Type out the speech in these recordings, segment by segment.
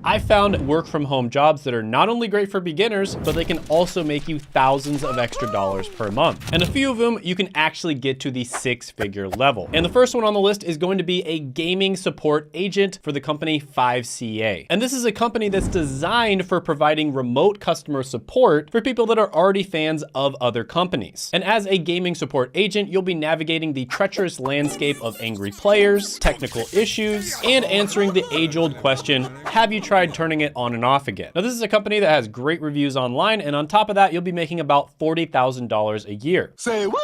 I found work from home jobs that are not only great for beginners, but they can also make you thousands of extra dollars per month. And a few of them you can actually get to the 6-figure level. And the first one on the list is going to be a gaming support agent for the company 5CA. And this is a company that's designed for providing remote customer support for people that are already fans of other companies. And as a gaming support agent, you'll be navigating the treacherous landscape of angry players, technical issues, and answering the age-old question, have you tried turning it on and off again? Now, this is a company that has great reviews online, and on top of that, you'll be making about $40,000 a year. Say what?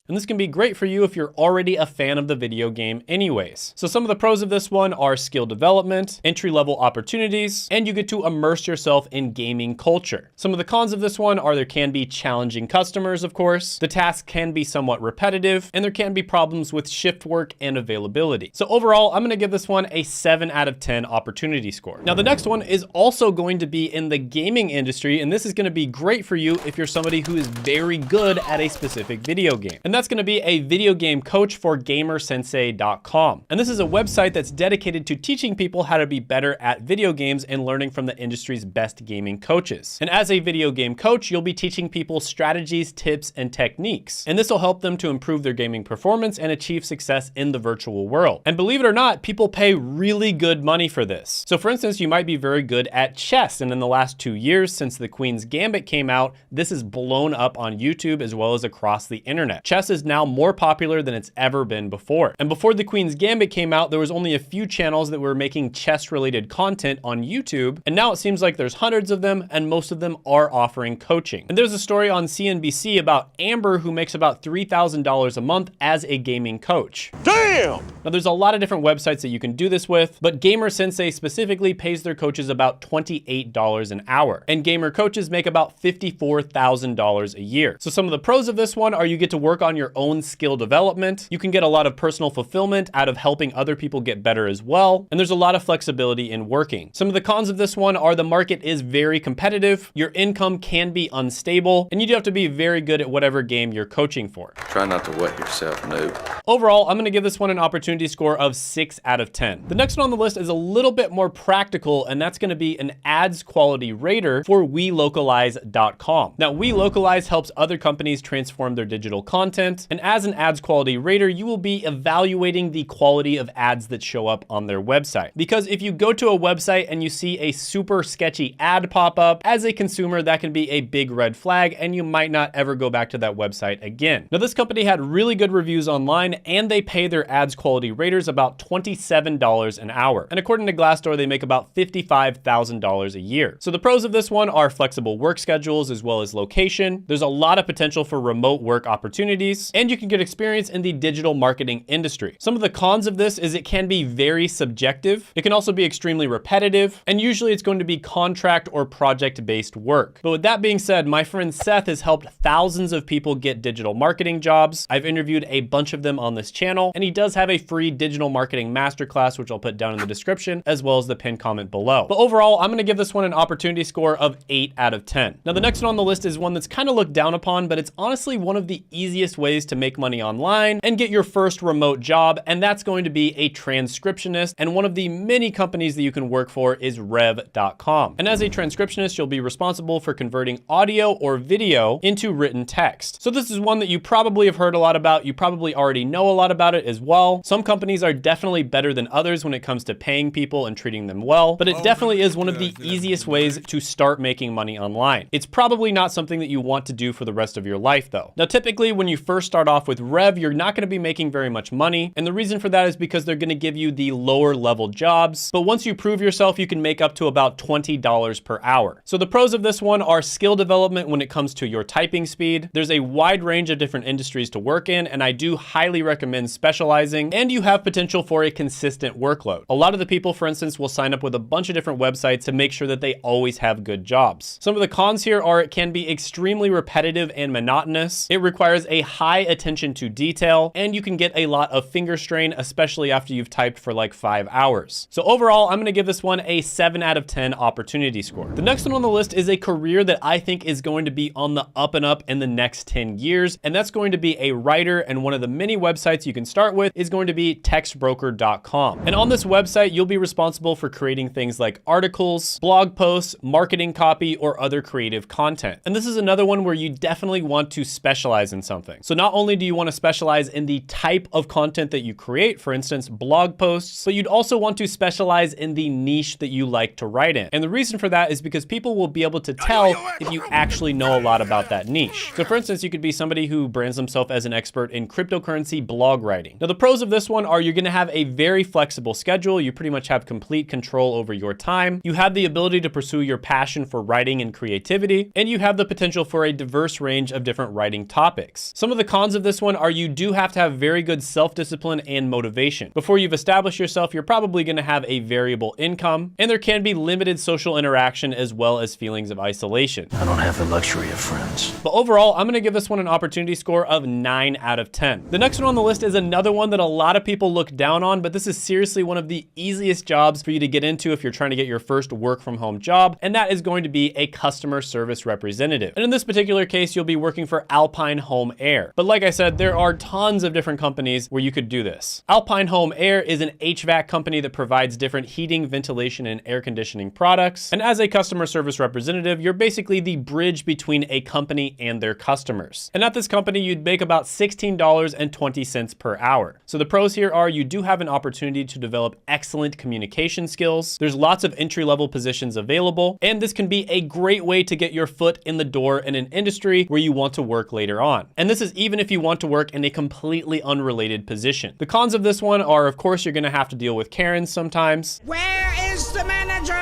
And this can be great for you if you're already a fan of the video game anyways. So some of the pros of this one are skill development, entry-level opportunities, and you get to immerse yourself in gaming culture. Some of the cons of this one are there can be challenging customers, of course, the tasks can be somewhat repetitive, and there can be problems with shift work and availability. So overall, I'm gonna give this one a 7 out of 10 opportunity score. Now the next one is also going to be in the gaming industry, and this is gonna be great for you if you're somebody who is very good at a specific video game. And that's gonna be a video game coach for gamersensei.com. And this is a website that's dedicated to teaching people how to be better at video games and learning from the industry's best gaming coaches. And as a video game coach, you'll be teaching people strategies, tips, and techniques. And this will help them to improve their gaming performance and achieve success in the virtual world. And believe it or not, people pay really good money for this. So for instance, you might be very good at chess. And in the last 2 years, since the Queen's Gambit came out, this is blown up on YouTube as well as across the internet. Chess is now more popular than it's ever been before. And before the Queen's Gambit came out, there was only a few channels that were making chess related content on YouTube. And now it seems like there's hundreds of them, and most of them are offering coaching. And there's a story on CNBC about Amber, who makes about $3,000 a month as a gaming coach. Damn! Now there's a lot of different websites that you can do this with, but Gamer Sensei specifically pays their coaches about $28 an hour. And gamer coaches make about $54,000 a year. So some of the pros of this one are you get to work on your own skill development. You can get a lot of personal fulfillment out of helping other people get better as well. And there's a lot of flexibility in working. Some of the cons of this one are the market is very competitive. Your income can be unstable, and you do have to be very good at whatever game you're coaching for. Try not to wet yourself, noob. Overall, I'm gonna give this one an opportunity score of 6 out of 10. The next one on the list is a little bit more practical, and that's gonna be an ads quality rater for welocalize.com. Now, welocalize helps other companies transform their digital content, and as an ads quality rater, you will be evaluating the quality of ads that show up on their website. Because if you go to a website and you see a super sketchy ad pop up, as a consumer, that can be a big red flag, and you might not ever go back to that website again. Now, this company had really good reviews online, and they pay their ads quality raters about $27 an hour. And according to Glassdoor, they make about $55,000 a year. So the pros of this one are flexible work schedules as well as location. There's a lot of potential for remote work opportunities, and you can get experience in the digital marketing industry. Some of the cons of this is it can be very subjective. It can also be extremely repetitive, and usually it's going to be contract or project-based work. But with that being said, my friend Seth has helped thousands of people get digital marketing jobs. I've interviewed a bunch of them on this channel, and he does have a free digital marketing masterclass, which I'll put down in the description, as well as the pinned comment below. But overall, I'm gonna give this one an opportunity score of 8 out of 10. Now, the next one on the list is one that's kind of looked down upon, but it's honestly one of the easiest ways to make money online and get your first remote job, and that's going to be a transcriptionist, and one of the many companies that you can work for is rev.com. And as a transcriptionist, you'll be responsible for converting audio or video into written text. So this is one that you probably have heard a lot about. You probably already know a lot about it as well. Some companies are definitely better than others when it comes to paying people and treating them well, but it definitely is one of the easiest ways to start making money online. It's probably not something that you want to do for the rest of your life though. Now, typically when you first start off with Rev, you're not gonna be making very much money. And the reason for that is because they're gonna give you the lower level jobs. But once you prove yourself, you can make up to about $20 per hour. So the pros of this one are skill development when it comes to your typing speed. There's a wide range of different industries to work in, and I do highly recommend specializing, and you have potential for a consistent workload. A lot of the people, for instance, will sign up with a bunch of different websites to make sure that they always have good jobs. Some of the cons here are it can be extremely repetitive and monotonous. It requires a high attention to detail, and you can get a lot of finger strain, especially after you've typed for like 5 hours. So overall, I'm gonna give this one a 7 out of 10 opportunity score. The next one on the list is a career that I think is going to be on the up and up in the next 10 years, and that's going to be a writer, and one of the many websites you can start with is going to be textbroker.com. And on this website, you'll be responsible for creating things like articles, blog posts, marketing copy, or other creative content. And this is another one where you definitely want to specialize in something. So not only do you want to specialize in the type of content that you create, for instance, blog posts, but you'd also want to specialize in the niche that you like to write in. And the reason for that is because people will be able to tell if you actually know a lot about that niche. So for instance, you could be somebody who brands themselves as an expert in cryptocurrency blog writing. Now the pros of this one are you're gonna have a very flexible schedule. You pretty much have complete control over your time. You have the ability to pursue your passion for writing and creativity, and you have the potential for a diverse range of different writing topics. Some of the cons of this one are you do have to have very good self-discipline and motivation. Before you've established yourself, you're probably gonna have a variable income, and there can be limited social interaction as well as feelings of isolation. I don't have the luxury of friends. But overall, I'm gonna give this one an opportunity score of 9 out of 10. The next one on the list is another one that a lot of people look down on, but this is seriously one of the easiest jobs for you to get into if you're trying to get your first work from home job, and that is going to be a customer service representative. And in this particular case, you'll be working for Alpine Home Air. But like I said, there are tons of different companies where you could do this. Alpine Home Air is an HVAC company that provides different heating, ventilation, and air conditioning products. And as a customer service representative, you're basically the bridge between a company and their customers. And at this company, you'd make about $16.20 per hour. So the pros here are you do have an opportunity to develop excellent communication skills. There's lots of entry-level positions available, and this can be a great way to get your foot in the door in an industry where you want to work later on. And this is even if you want to work in a completely unrelated position. The cons of this one are, of course, you're gonna have to deal with Karens sometimes. Where is the manager?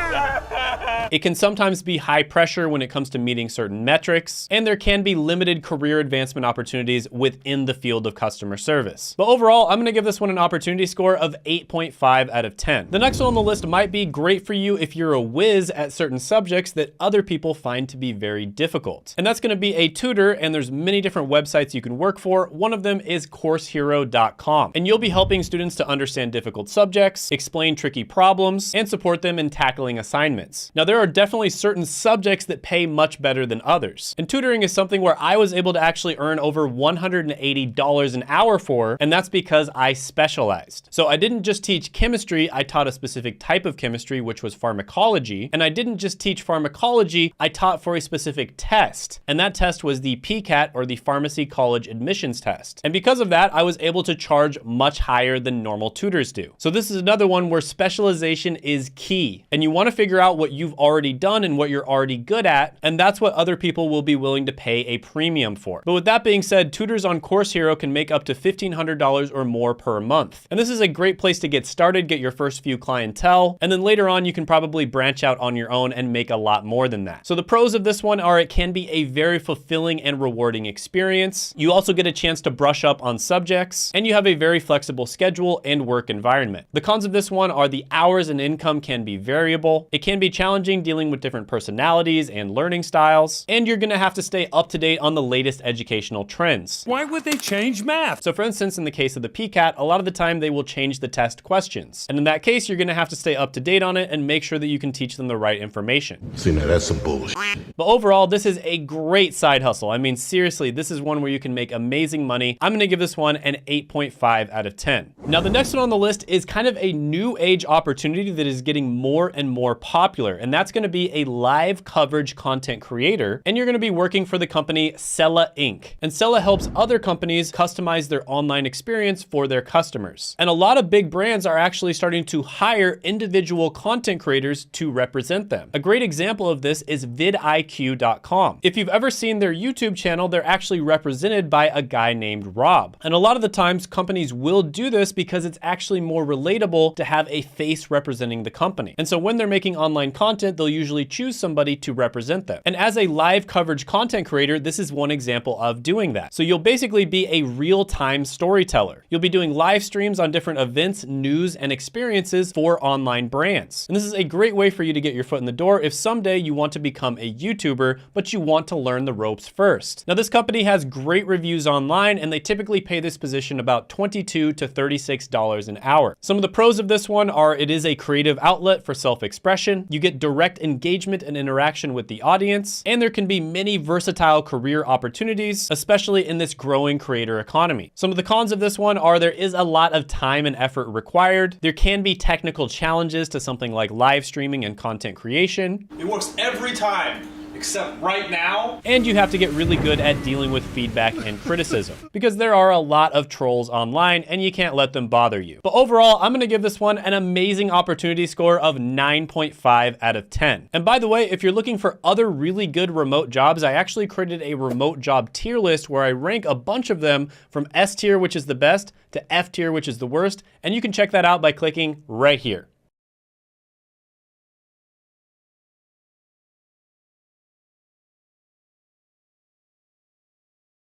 It can sometimes be high pressure when it comes to meeting certain metrics, and there can be limited career advancement opportunities within the field of customer service. But overall, I'm gonna give this one an opportunity score of 8.5 out of 10. The next one on the list might be great for you if you're a whiz at certain subjects that other people find to be very difficult. And that's gonna be a tutor, and there's many different websites you can work for. One of them is coursehero.com, and you'll be helping students to understand difficult subjects, explain tricky problems, and support them in tackling assignments. Now, there are definitely certain subjects that pay much better than others. And tutoring is something where I was able to actually earn over $180 an hour for, and that's because I specialized. So I didn't just teach chemistry, I taught a specific type of chemistry, which was pharmacology. And I didn't just teach pharmacology, I taught for a specific test. And that test was the PCAT, or the Pharmacy College Admissions Test. And because of that, I was able to charge much higher than normal tutors do. So this is another one where specialization is key. And you want to figure out what you've already done and what you're already good at, and that's what other people will be willing to pay a premium for. But with that being said, tutors on Course Hero can make up to $1,500 or more per month. And this is a great place to get started, get your first few clientele, and then later on you can probably branch out on your own and make a lot more than that. So the pros of this one are it can be a very fulfilling and rewarding experience. You also get a chance to brush up on subjects, and you have a very flexible schedule and work environment. The cons of this one are the hours and income can be variable. It can be challenging dealing with different personalities and learning styles, and you're gonna have to stay up to date on the latest educational trends. Why would they change math? So for instance, in the case of the PCAT, a lot of the time they will change the test questions. And in that case, you're gonna have to stay up to date on it and make sure that you can teach them the right information. See, now that's some bullshit. But overall, this is a great side hustle. I mean, seriously, this is one where you can make amazing money. I'm gonna give this one an 8.5 out of 10. Now, the next one on the list is kind of a new age opportunity that is getting more and more popular, and that's gonna be a live coverage content creator, and you're gonna be working for the company Sella Inc. And Sella helps other companies customize their online experience for their customers. And a lot of big brands are actually starting to hire individual content creators to represent them. A great example of this is vidIQ.com. If you've ever seen their YouTube channel, they're actually represented by a guy named Rob. And a lot of the times companies will do this because it's actually more relatable to have a face representing the company. And so when they're making online content, they'll usually choose somebody to represent them. And as a live coverage content creator, this is one example of doing that. So you'll basically be a real-time storyteller. You'll be doing live streams on different events, news, and experiences for online brands. And this is a great way for you to get your foot in the door if someday you want to become a YouTuber, but you want to learn the ropes first. Now, this company has great reviews online, and they typically pay this position about $22 to $36 an hour. Some of the pros of this one are it is a creative outlet for self-expression. You get direct engagement and interaction with the audience, and there can be many versatile career opportunities, especially in this growing creator economy. Some of the cons of this one are there is a lot of time and effort required. There can be technical challenges to something like live streaming and content creation. It works every time, except right now. And you have to get really good at dealing with feedback and criticism, because there are a lot of trolls online and you can't let them bother you. But overall, I'm gonna give this one an amazing opportunity score of 9.5 out of 10. And by the way, if you're looking for other really good remote jobs, I actually created a remote job tier list where I rank a bunch of them from S tier, which is the best, to F tier, which is the worst. And you can check that out by clicking right here.